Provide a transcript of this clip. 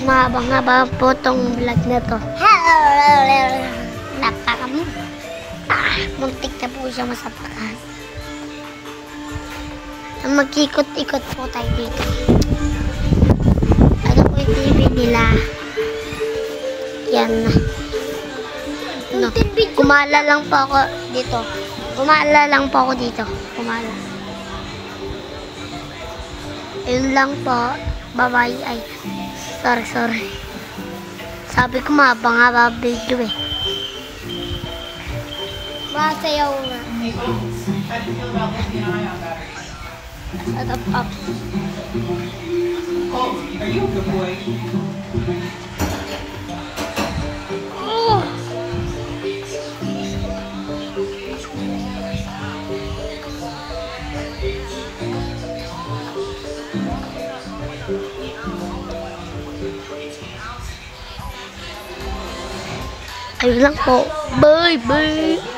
Mahaba po tong vlog na to. Muntik na po siya masapakan. Magkikot-ikot po tayo dito. Ano po yung TV nila? Yan. No. Kumala lang po ako dito. Ayun lang po. Bye-bye. Ay, sorry. Sabi ko mahaba video eh. Masayaw nga. Shut up. Oh, are you a good boy? Oh. Ayun lang po. Bye.